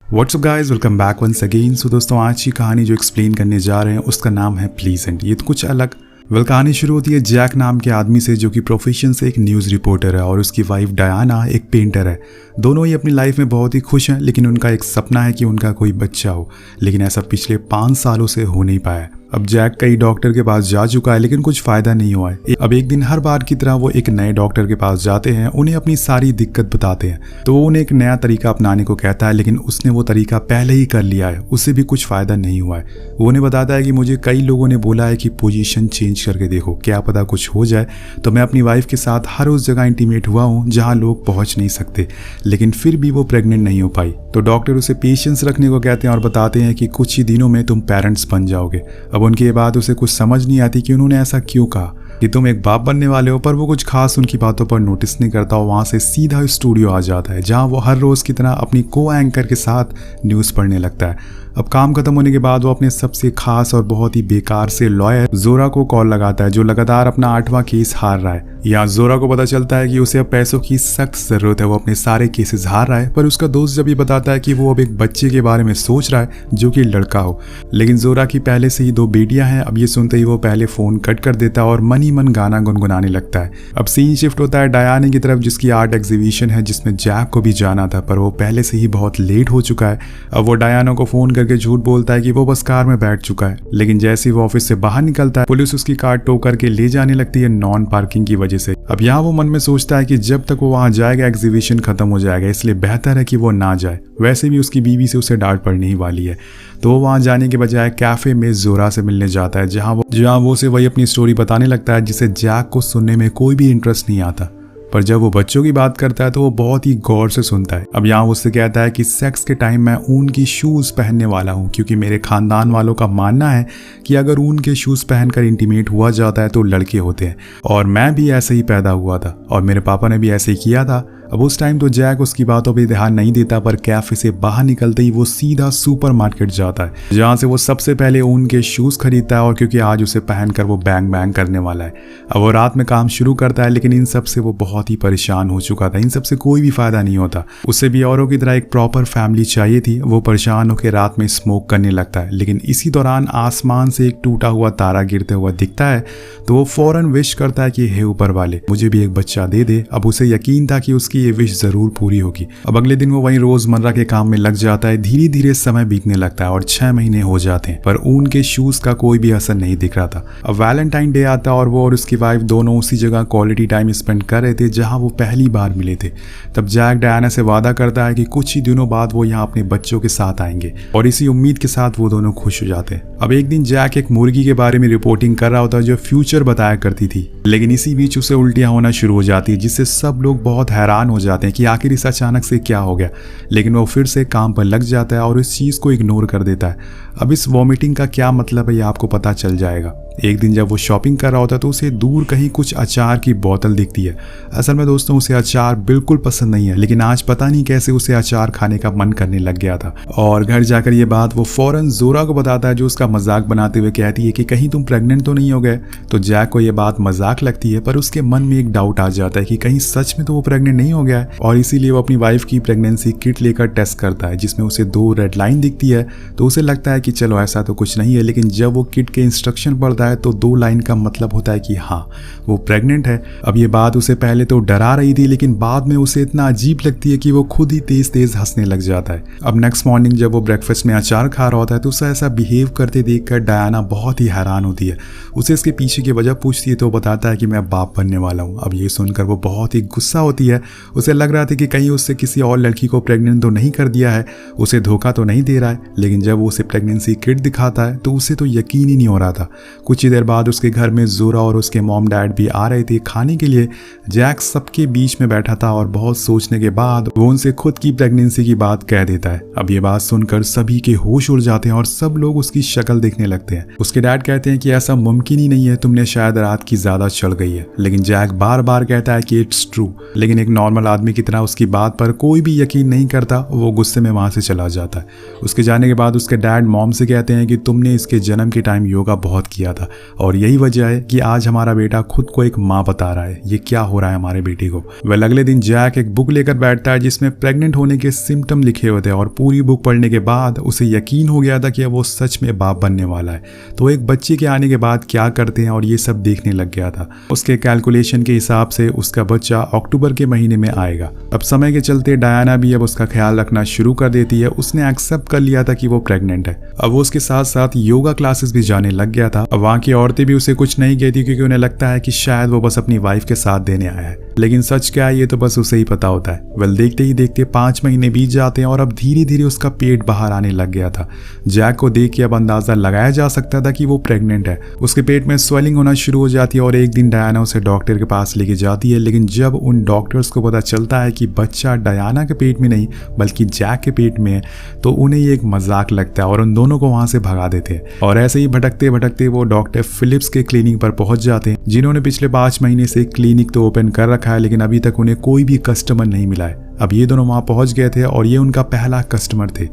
WhatsApp guys, welcome back once again. So दोस्तों, आज की कहानी जो एक्सप्लेन करने जा रहे हैं उसका नाम है प्लीजेंट। ये तो कुछ अलग। कहानी शुरू होती है जैक नाम के आदमी से, जो कि प्रोफेशन से एक न्यूज़ रिपोर्टर है, और उसकी वाइफ डायना एक पेंटर है। दोनों ही अपनी लाइफ में बहुत ही खुश हैं, लेकिन उनका एक सपना है कि उनका कोई बच्चा हो, लेकिन ऐसा पिछले 5 सालों से हो नहीं पाया। अब जैक कई डॉक्टर के पास जा चुका है, लेकिन कुछ फायदा नहीं हुआ है। अब एक दिन हर बार की तरह वो एक नए डॉक्टर के पास जाते हैं, उन्हें अपनी सारी दिक्कत बताते हैं, तो वो उन्हें एक नया तरीका अपनाने को कहता है, लेकिन उसने वो तरीका पहले ही कर लिया है, उससे भी कुछ फायदा नहीं हुआ है। वो उन्हें बताता है कि मुझे कई लोगों ने बोला है कि पोजीशन चेंज करके देखो, क्या पता कुछ हो जाए। तो मैं अपनी वाइफ के साथ हर उस जगह इंटीमेट हुआ हूँ जहाँ लोग पहुँच नहीं सकते, लेकिन फिर भी वो प्रेग्नेंट नहीं हो पाई। तो डॉक्टर उसे पेशेंस रखने को कहते हैं और बताते हैं कि कुछ ही दिनों में तुम पेरेंट्स बन जाओगे। अब उनके बाद उसे कुछ समझ नहीं आती कि उन्होंने ऐसा क्यों कहा कि तुम एक बाप बनने वाले हो, पर वो कुछ खास उनकी बातों पर नोटिस नहीं करता। वहाँ से सीधा स्टूडियो आ जाता है, जहाँ वो हर रोज़ की तरह अपनी को एंकर के साथ न्यूज़ पढ़ने लगता है। अब काम खत्म होने के बाद वो अपने सबसे खास और बहुत ही बेकार से लॉयर जोरा को कॉल लगाता है, जो लगातार अपना 8वां केस हार रहा है। यहाँ जोरा को पता चलता है कि उसे अब पैसों की सख्त जरूरत है, वो अपने सारे केसेस हार रहा है। पर उसका दोस्त जब ये बताता है कि वो अब एक बच्चे के बारे में सोच रहा है जो कि लड़का हो, लेकिन जोरा की पहले से ही 2 बेटियां हैं। अब ये सुनते ही वो पहले फोन कट कर देता है और मन ही मन गाना गुनगुनाने लगता है। अब सीन शिफ्ट होता है डायना की तरफ, जिसकी आर्ट एग्जीबिशन है, जिसमें जैक को भी जाना था, पर वो पहले से ही बहुत लेट हो चुका है। अब वो डायना को फोन करके झूठ बोलता है कि वो बस कार में बैठ चुका है, लेकिन जैसे ही वो ऑफिस से बाहर निकलता है, पुलिस उसकी कार टो करके ले जाने लगती है नॉन पार्किंग की वजह से। अब यहाँ वो मन में सोचता है कि जब तक वो वहां जाएगा एग्जीबिशन खत्म हो जाएगा, इसलिए बेहतर है कि वो ना जाए। वैसे भी उसकी बीवी से उसे डांट पड़ने ही वाली है। तो वो वहां जाने के बजाय कैफे में जोरा से मिलने जाता है, जहां वो उसे वही अपनी स्टोरी बताने लगता है, जिसे जैक को सुनने में कोई भी इंटरेस्ट नहीं आता। पर जब वो बच्चों की बात करता है तो वो बहुत ही गौर से सुनता है। अब यहाँ उससे कहता है कि सेक्स के टाइम मैं ऊन की शूज़ पहनने वाला हूँ, क्योंकि मेरे खानदान वालों का मानना है कि अगर ऊन के शूज़ पहनकर इंटीमेट हुआ जाता है तो लड़के होते हैं, और मैं भी ऐसे ही पैदा हुआ था और मेरे पापा ने भी ऐसे ही किया था। अब उस टाइम तो जैक उसकी बातों पर ध्यान नहीं देता, पर कैफे से बाहर निकलते ही वो सीधा सुपरमार्केट जाता है, जहाँ से वो सबसे पहले ऊन के शूज़ खरीदता है, और क्योंकि आज उसे पहनकर वो बैंग बैंग करने वाला है। अब वो रात में काम शुरू करता है, लेकिन इन सब से वो बहुत ही परेशान हो चुका था। इन सब से कोई भी फायदा नहीं होता। उसे भी औरों की तरह एक प्रॉपर फैमिली चाहिए थी। वो परेशान होकर रात में स्मोक करने लगता है, लेकिन इसी दौरान आसमान से एक टूटा हुआ तारा गिरते हुआ दिखता है, तो वो फौरन विश करता है कि हे ऊपर वाले, मुझे भी एक बच्चा दे दे। अब उसे यकीन था कि उसकी ये विश जरूर पूरी होगी। अब अगले दिन वो वहीं रोजमर्रा के काम में लग जाता है। धीरे धीरे समय बीतने लगता है और 6 महीने हो जाते हैं, पर ऊन के शूज का कोई भी असर नहीं दिख रहा था। अब वैलेंटाइन डे आता और वो और उसकी वाइफ दोनों उसी जगह क्वालिटी टाइम स्पेंड कर रहे थे जहां वो पहली बार मिले थे। तब जैक डायना से वादा करता है कि कुछ ही दिनों बाद वो यहाँ अपने बच्चों के साथ आएंगे, और इसी उम्मीद के साथ वो दोनों खुश हो जाते हैं। अब एक दिन जैक एक मुर्गी के बारे में रिपोर्टिंग कर रहा होता है, जो फ्यूचर बताया करती थी, लेकिन इसी बीच उसे उल्टियां होना शुरू हो जाती है, जिससे सब लोग बहुत हैरान हो जाते हैं कि आखिर इस अचानक से क्या हो गया। लेकिन वो फिर से काम पर लग जाता है और इस चीज़ को इग्नोर कर देता है। अब इस वॉमिटिंग का क्या मतलब है, ये आपको पता चल जाएगा। एक दिन जब वो शॉपिंग कर रहा होता है तो उसे दूर कहीं कुछ अचार की बोतल दिखती है। असल में दोस्तों, उसे अचार बिल्कुल पसंद नहीं है, लेकिन आज पता नहीं कैसे उसे अचार खाने का मन करने लग गया था। और घर जाकर ये बात वो फौरन जोरा को बताता है, जो उसका मजाक बनाते हुए कहती है कि कहीं तुम प्रेग्नेंट तो नहीं हो गए। तो जैक को ये बात मजाक लगती है, पर उसके मन में एक डाउट आ जाता है कि कहीं सच में तो वो प्रेग्नेंट नहीं हो गया है, और इसीलिए वो अपनी वाइफ की प्रेगनेंसी किट लेकर टेस्ट करता है, जिसमें उसे 2 रेड लाइन दिखती है। तो उसे लगता है कि चलो ऐसा तो कुछ नहीं है, लेकिन जब वो किट के इंस्ट्रक्शन पढ़ता है तो 2 लाइन का मतलब होता है कि हाँ, वो प्रेग्नेंट है। अब ये बात उसे पहले तो डरा रही थी, लेकिन बाद में उसे इतना अजीब लगती है कि वो खुद ही तेज तेज हंसने लग जाता है। अब नेक्स्ट मॉर्निंग जब वो ब्रेकफास्ट में अचार खा रहा होता है तो उसे ऐसा बिहेव करते देखकर डायना बहुत ही हैरान होती है। उसे इसके पीछे की वजह पूछती है तो बताता है कि मैं बाप बनने वाला हूँ। अब ये सुनकर वो बहुत ही गुस्सा होती है। उसे लग रहा था कि कहीं उससे किसी और लड़की को प्रेग्नेंट तो नहीं कर दिया है, उसे धोखा तो नहीं दे रहा है। लेकिन जब वो उसे प्रेगनेंसी किट दिखाता है तो उसे तो यकीन ही नहीं हो रहा था। कुछ ही देर बाद उसके घर में जोरा और उसके मॉम डैड भी आ रहे थे खाने के लिए। जैक सबके बीच में बैठा था और बहुत सोचने के बाद वो उनसे खुद की प्रेगनेंसी की बात कह देता है। अब ये बात सुनकर सभी के होश उड़ जाते हैं और सब लोग उसकी शक्ल देखने लगते हैं। उसके डैड कहते हैं कि ऐसा मुमकिन ही नहीं है, तुमने शायद रात की ज्यादा चढ़ गई है। लेकिन जैक बार बार कहता है कि इट्स ट्रू, लेकिन एक नॉर्मल आदमी की तरह उसकी बात पर कोई भी यकीन नहीं करता। वो गुस्से में वहां से चला जाता है। उसके जाने के बाद उसके डैड मॉम से कहते हैं कि तुमने इसके जन्म के टाइम योगा बहुत किया था। और यही वजह है कि आज हमारा बेटा खुद को एक माँ बता रहा है, ये क्या हो रहा है हमारे बेटे को। वेल अगले दिन जैक एक बुक लेकर बैठता है जिसमें प्रेग्नेंट होने के सिम्टम लिखे होते हैं और पूरी बुक पढ़ने के बाद उसे यकीन हो गया था कि वो सच में बाप बनने वाला है। तो एक बच्चे के आने के बाद क्या करते हैं और ये सब देखने लग गया था। उसके कैलकुलेशन के हिसाब से उसका बच्चा अक्टूबर के महीने में आएगा। अब समय के चलते डायना भी अब उसका ख्याल रखना शुरू कर देती है। उसने एक्सेप्ट कर लिया था कि वो प्रेग्नेंट है। अब वो उसके साथ साथ योगा क्लासेस भी जाने लग गया था। अब वहाँ की औरतें भी उसे कुछ नहीं कहती क्योंकि उन्हें लगता है कि शायद वो बस अपनी वाइफ के साथ देने आया है, लेकिन सच क्या है ये तो बस उसे ही पता होता है। वेल देखते ही देखते 5 महीने बीत जाते हैं और अब धीरे धीरे उसका पेट बाहर आने लग गया था। जैक को देख के अब अंदाजा लगाया जा सकता था कि वो प्रेग्नेंट है। उसके पेट में स्वेलिंग होना शुरू हो जाती है और एक दिन डायना उसे डॉक्टर के पास लेके जाती है। लेकिन जब उन डॉक्टर्स को पता चलता है कि बच्चा डायना के पेट में नहीं बल्कि जैक के पेट में है, तो उन्हें ये एक मजाक लगता है और उन दोनों को वहां से भगा देते हैं। और ऐसे ही भटकते भटकते वो डॉक्टर फिलिप्स के क्लिनिक पर पहुंच जाते हैं, जिन्होंने पिछले 5 महीने से क्लिनिक तो ओपन कर रखा है लेकिन अभी तक उन्हें कोई भी कस्टमर नहीं मिला है। अब ये दोनों वहाँ पहुँच गए थे और ये उनका पहला कस्टमर थे।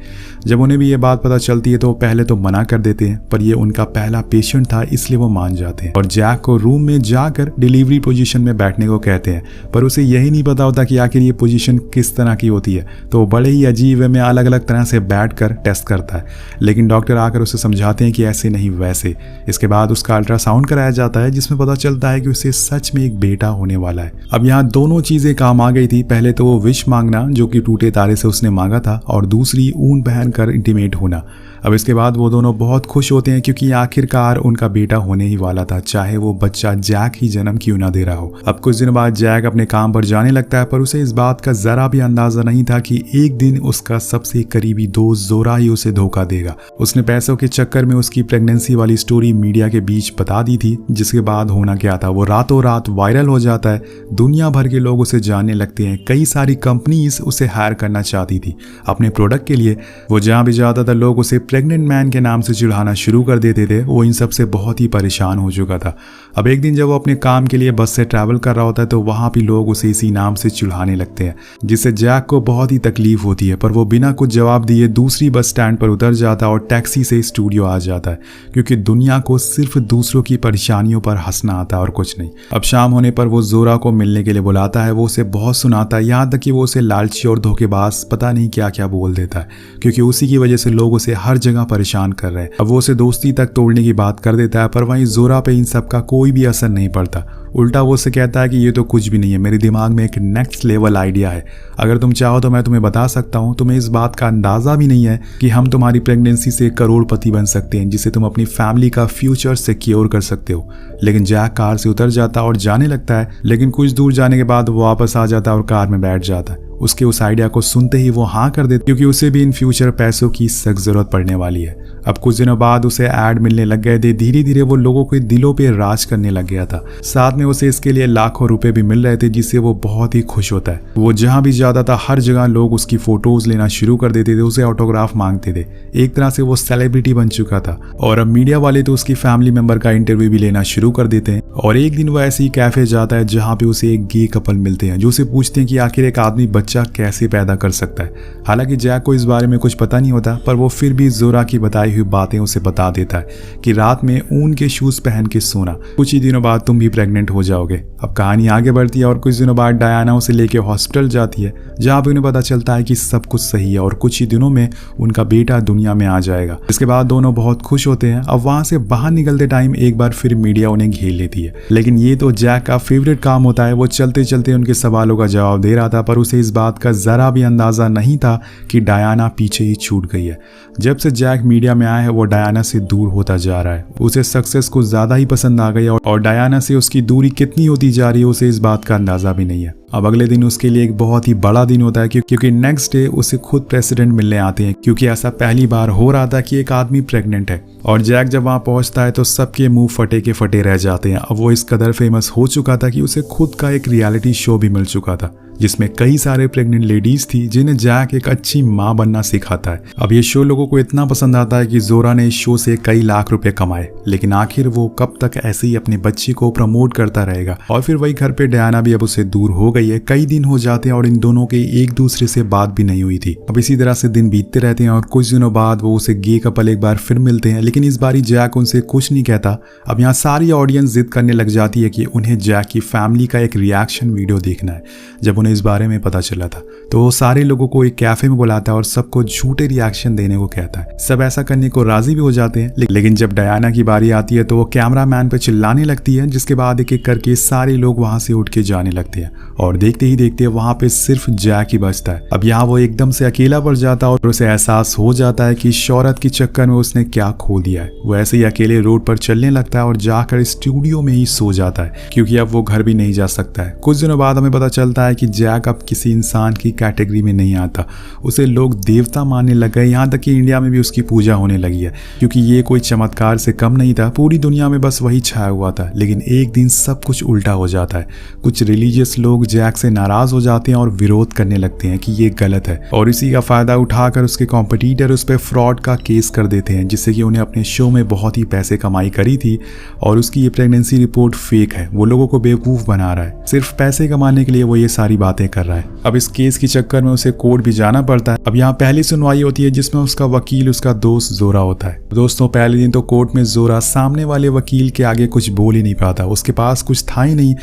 जब उन्हें भी ये बात पता चलती है तो वो पहले तो मना कर देते हैं, पर ये उनका पहला पेशेंट था इसलिए वो मान जाते हैं और जैक को रूम में जाकर डिलीवरी पोजीशन में बैठने को कहते हैं। पर उसे यही नहीं पता होता कि आखिर ये पोजीशन किस तरह की होती है, तो वो बड़े ही अजीब वे में अलग अलग तरह से बैठकर टेस्ट करता है। लेकिन डॉक्टर आकर उसे समझाते हैं कि ऐसे नहीं वैसे। इसके बाद उसका अल्ट्रासाउंड कराया जाता है जिसमें पता चलता है कि उसे सच में एक बेटा होने वाला है। अब यहाँ दोनों चीजें काम आ गई थी। पहले तो वो विश मांगना जो कि टूटे तारे से उसने मांगा था और दूसरी ऊन पहनकर इंटीमेट होना। अब इसके बाद वो दोनों बहुत खुश होते हैं क्योंकि आखिरकार उनका बेटा होने ही वाला था, चाहे वो बच्चा जैक ही जन्म क्यों ना दे रहा हो। अब कुछ दिन बाद जैक अपने काम पर जाने लगता है, पर उसे इस बात का जरा भी अंदाजा नहीं था कि एक दिन उसका सबसे करीबी दोस्त जोरा ही उसे धोखा देगा। उसने पैसों के चक्कर में उसकी प्रेगनेंसी वाली स्टोरी मीडिया के बीच बता दी थी, जिसके बाद होना क्या था, वो रातों रात वायरल हो जाता है। दुनिया भर के लोग उसे जानने लगते हैं। कई सारी कंपनीज उसे हायर करना चाहती थी अपने प्रोडक्ट के लिए। वो जहां भी जाता था लोग उसे प्रेग्नेंट मैन के नाम से चिढ़ाना शुरू कर देते थे। वो इन सब से बहुत ही परेशान हो चुका था। अब एक दिन जब वो अपने काम के लिए बस से ट्रैवल कर रहा होता है तो वहां भी लोग उसे इसी नाम से चिढ़ाने लगते हैं, जिससे जैक को बहुत ही तकलीफ होती है। पर वो बिना कुछ जवाब दिए दूसरी बस स्टैंड पर उतर जाता है और टैक्सी से स्टूडियो आ जाता है, क्योंकि दुनिया को सिर्फ दूसरों की परेशानियों पर हंसना आता है और कुछ नहीं। अब शाम होने पर वो जोरा को मिलने के लिए बुलाता है। वो उसे बहुत सुनाता है, यहाँ तक कि वो उसे लालची और धोखेबाज पता नहीं क्या क्या बोल देता है, क्योंकि उसी की वजह से लोग उसे हर जगह परेशान कर रहे हैं। अब वो उसे दोस्ती तक तोड़ने की बात कर देता है, पर वहीं जोरा पे इन सब का कोई भी असर नहीं पड़ता। उल्टा वो उसे कहता है कि ये तो कुछ भी नहीं है, मेरे दिमाग में एक नेक्स्ट लेवल आइडिया है, अगर तुम चाहो तो मैं तुम्हें बता सकता हूँ। तुम्हें इस बात का अंदाजा भी नहीं है कि हम तुम्हारी प्रेगनेंसी से करोड़पति बन सकते हैं, जिससे तुम अपनी फैमिली का फ्यूचर सिक्योर कर सकते हो। लेकिन जैक कार से उतर जाता और जाने लगता है, लेकिन कुछ दूर जाने के बाद वो वापस आ जाता और कार में बैठ जाता है। उसके उस आइडिया को सुनते ही वो हाँ कर देता, क्योंकि उसे भी इन फ्यूचर पैसों की सख्त जरूरत पड़ने वाली है। अब कुछ दिनों बाद उसे ऐड मिलने लग गए थे। धीरे धीरे वो लोगों के दिलों पे राज करने लग गया था। साथ में उसे इसके लिए लाखों रुपए भी मिल रहे थे, जिससे वो बहुत ही खुश होता है। वो जहां भी जाता था हर जगह लोग उसकी फोटोज लेना शुरू कर देते थे, उसे ऑटोग्राफ मांगते थे। एक तरह से वो सेलिब्रिटी बन चुका था। और अब मीडिया वाले तो उसकी फैमिली मेंबर का इंटरव्यू भी लेना शुरू कर देते हैं। और एक दिन वो ऐसे ही कैफे जाता है जहाँ पे उसे एक गे कपल मिलते हैं, जो उसे पूछते हैं कि आखिर एक आदमी बच्चा कैसे पैदा कर सकता है। हालांकि जैक को इस बारे में कुछ पता नहीं होता, पर वो फिर भी जोरा की बताई हुई बातें उसे बता देता है कि रात में ऊन के शूज पहन के सोना, कुछ ही दिनों बाद तुम भी प्रेग्नेंट हो जाओगे। अब कहानी आगे बढ़ती है और कुछ दिनों बाद डायना उसे लेके हॉस्पिटल जाती है, जहाँ पे उन्हें पता चलता है कि सब कुछ सही है और कुछ ही दिनों में उनका बेटा दुनिया में आ जाएगा। इसके बाद दोनों बहुत खुश होते हैं। अब वहां से बाहर निकलते टाइम एक बार फिर मीडिया उन्हें घेर लेती है, लेकिन ये तो जैक का फेवरेट काम होता है। वो चलते चलते उनके सवालों का जवाब दे रहा था, पर उसे इस बात का जरा भी अंदाजा नहीं था कि डायना पीछे ही छूट गई है। जब से जैक मीडिया में आया है वो डायना से दूर होता जा रहा है। उसे सक्सेस कुछ ज्यादा ही पसंद आ गई और डायना से उसकी दूरी कितनी होती जा रही है उसे इस बात का अंदाजा भी नहीं है। अब अगले दिन उसके लिए एक बहुत ही बड़ा दिन होता है, क्योंकि नेक्स्ट डे उसे खुद प्रेसिडेंट मिलने आते हैं, क्योंकि ऐसा पहली बार हो रहा था कि एक आदमी प्रेग्नेंट है। और जैक जब वहां पहुंचता है तो सबके मुंह फटे के फटे रह जाते हैं। अब वो इस कदर फेमस हो चुका था कि उसे खुद का एक रियलिटी शो भी मिल चुका था। जिसमें कई सारे प्रेग्नेंट लेडीज थी जिन्हें जैक एक अच्छी माँ बनना सिखाता है। अब ये शो लोगों को इतना पसंद आता है कि जोरा ने इस शो से कई लाख रुपए कमाए, लेकिन आखिर वो कब तक ऐसे ही अपने बच्चे को प्रमोट करता रहेगा। और फिर वही घर पे डायना भी अब उससे दूर हो गई है। कई दिन हो जाते हैं और इन दोनों के एक दूसरे से बात भी नहीं हुई थी। अब इसी तरह से दिन बीतते रहते हैं और कुछ दिनों बाद वो उसे गे कपल एक बार फिर मिलते हैं, लेकिन इस बारी जैक उनसे कुछ नहीं कहता। अब यहाँ सारी ऑडियंस जिद करने लग जाती है कि उन्हें जैक की फैमिली का एक रिएक्शन वीडियो देखना है। जब उन्हें इस बारे में पता चला था तो वो सारे लोगों को एक कैफे में बुलाता है और सबको झूठे रिएक्शन देने को कहता है। सब ऐसा करने को राजी भी हो जाते हैं, लेकिन जब डायना की बारी आती है तो वो कैमरा मैन पे चिल्लाने लगती है, जिसके बाद एक एक करके सारे लोग वहां से उठ के जाने लगते हैं और देखते ही देखते वहां पे सिर्फ जैक ही बचता है। अब यहाँ वो एकदम से अकेला पड़ जाता है और उसे एहसास हो जाता है कि शौहरत के चक्कर में उसने क्या खो दिया है। वो ऐसे ही अकेले रोड पर चलने लगता है और जाकर स्टूडियो में ही सो जाता है, क्योंकि अब वो घर भी नहीं जा सकता है। कुछ दिनों बाद हमें पता चलता है कि जैक अब किसी इंसान की कैटेगरी में नहीं आता, उसे लोग देवता मानने लग गए। यहाँ तक कि इंडिया में भी उसकी पूजा होने लगी है, क्योंकि ये कोई चमत्कार से कम नहीं था। पूरी दुनिया में बस वही छाया हुआ था। लेकिन एक दिन सब कुछ उल्टा हो जाता है। कुछ रिलीजियस लोग जैक से नाराज हो जाते हैं और विरोध करने लगते हैं कि ये गलत है, और इसी का फायदा उठाकर उसके कॉम्पिटिटर उस पर फ्रॉड का केस कर देते हैं, जिससे कि उन्हें अपने शो में बहुत ही पैसे कमाई करी थी और उसकी ये प्रेगनेंसी रिपोर्ट फेक है। वो लोगों को बेवकूफ बना रहा है, सिर्फ पैसे कमाने के लिए वो ये सारी बातें कर रहा है। अब इस केस के चक्कर में उसे कोर्ट भी जाना पड़ता है। अब यहाँ पहली सुनवाई होती है जिसमें उसका वकील उसका दोस्त जोरा होता है। दोस्तों, पहले दिन तो कोर्ट में जोरा सामने वाले वकील के आगे कुछ बोल ही नहीं पाता, उसके पास कुछ था ही नहीं।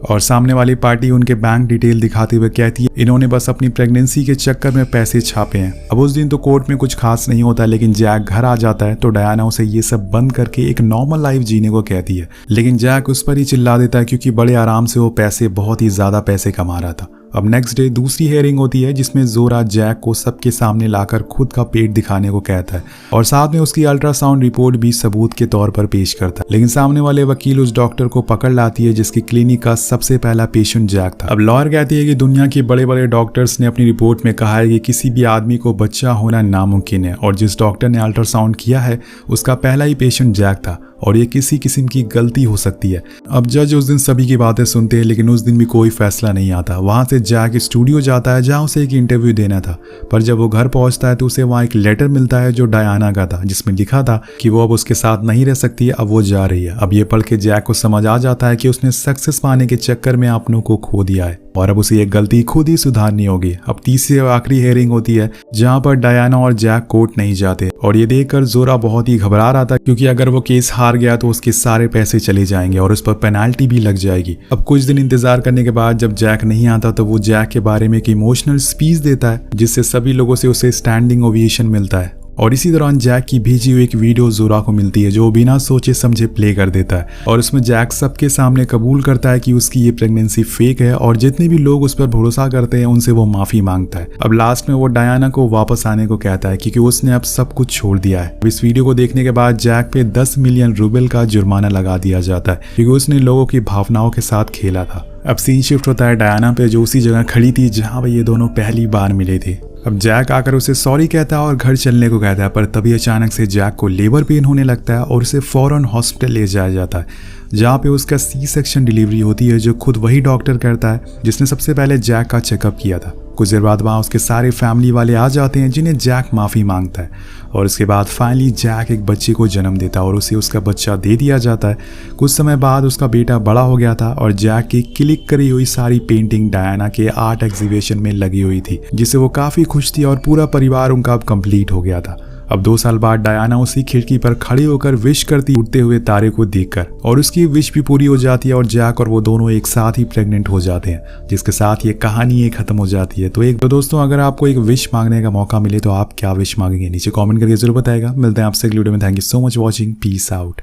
और सामने वाली पार्टी उनके बैंक डिटेल दिखाते हुए कहती है इन्होंने बस अपनी प्रेगनेंसी के चक्कर में पैसे छापे हैं। अब उस दिन तो कोर्ट में कुछ खास नहीं होता, लेकिन जैक घर आ जाता है तो डायना उसे ये सब बंद करके एक नॉर्मल लाइफ जीने को कहती है, लेकिन जैक उस पर ही चिल्ला देता है, क्योंकि बड़े आराम से वो बहुत ही ज्यादा पैसे कमा रहा था। अब नेक्स्ट डे दूसरी हेयरिंग होती है जिसमें जोरा जैक को सबके सामने लाकर खुद का पेट दिखाने को कहता है और साथ में उसकी अल्ट्रासाउंड रिपोर्ट भी सबूत के तौर पर पेश करता है। लेकिन सामने वाले वकील उस डॉक्टर को पकड़ लाती है जिसकी क्लिनिक का सबसे पहला पेशेंट जैक था। अब लॉयर कहती है कि दुनिया के बड़े बड़े डॉक्टर्स ने अपनी रिपोर्ट में कहा है कि किसी भी आदमी को बच्चा होना नामुमकिन है, और जिस डॉक्टर ने अल्ट्रासाउंड किया है उसका पहला ही पेशेंट जैक था और ये किसी किस्म की गलती हो सकती है। अब जज उस दिन सभी की बातें सुनते हैं, लेकिन उस दिन भी कोई फैसला नहीं आता। वहां से जैक स्टूडियो जाता है जहां उसे एक इंटरव्यू देना था, पर जब वो घर पहुंचता है तो उसे वहां एक लेटर मिलता है जो डायना का था, जिसमें लिखा था कि वो अब उसके साथ नहीं रह सकती है, अब वो जा रही है। अब ये पढ़ के जैक को समझ आ जाता है कि उसने सक्सेस पाने के चक्कर में अपनों को खो दिया है और अब उसे ये गलती खुद ही सुधारनी होगी। अब तीसरी और आखिरी हेयरिंग होती है जहां पर डायना और जैक कोर्ट नहीं जाते, और ये देखकर जोरा बहुत ही घबरा रहा था, क्योंकि अगर वो केस हार गया तो उसके सारे पैसे चले जाएंगे और उस पर पेनाल्टी भी लग जाएगी। अब कुछ दिन इंतजार करने के बाद जब जैक नहीं आता तो वो जैक के बारे में एक इमोशनल स्पीच देता है, जिससे सभी लोगों से उसे स्टैंडिंग ओवेशन मिलता है। और इसी दौरान जैक की भेजी हुई एक वीडियो जोरा को मिलती है जो बिना सोचे समझे प्ले कर देता है, और उसमें जैक सबके सामने कबूल करता है कि उसकी ये प्रेगनेंसी फेक है और जितने भी लोग उस पर भरोसा करते हैं उनसे वो माफी मांगता है। अब लास्ट में वो डायना को वापस आने को कहता है क्योंकि उसने अब सब कुछ छोड़ दिया है। इस वीडियो को देखने के बाद जैक पे 10 मिलियन रूबल का जुर्माना लगा दिया जाता है, क्योंकि उसने लोगों की भावनाओं के साथ खेला था। अब सीन शिफ्ट होता है डायना पे, जो उसी जगह खड़ी थी जहां पे ये दोनों पहली बार मिले थे। अब जैक आकर उसे सॉरी कहता है और घर चलने को कहता है, पर तभी अचानक से जैक को लेबर पेन होने लगता है और उसे फौरन हॉस्पिटल ले जाया जाता है, जहाँ पे उसका सी सेक्शन डिलीवरी होती है, जो खुद वही डॉक्टर करता है जिसने सबसे पहले जैक का चेकअप किया था। कुछ देर बाद वहाँ उसके सारे फैमिली वाले आ जाते हैं जिन्हें जैक माफ़ी मांगता है, और उसके बाद फाइनली जैक एक बच्चे को जन्म देता है और उसे उसका बच्चा दे दिया जाता है। कुछ समय बाद उसका बेटा बड़ा हो गया था और जैक की क्लिक करी हुई सारी पेंटिंग डायना के आर्ट एग्जीबिशन में लगी हुई थी, जिससे वो काफ़ी खुश थी और पूरा परिवार उनका अब कंप्लीट हो गया था। अब 2 साल बाद डायना उसी खिड़की पर खड़ी होकर विश करती उड़ते हुए तारे को देखकर, और उसकी विश भी पूरी हो जाती है और जैक और वो दोनों एक साथ ही प्रेग्नेंट हो जाते हैं, जिसके साथ ये कहानी ये खत्म हो जाती है। तो दोस्तों, अगर आपको एक विश मांगने का मौका मिले तो आप क्या विश मांगेंगे? नीचे कमेंट करके जरूर बताएगा। मिलते हैं आपसे अगली वीडियो में। Thank you so much watching. Peace out.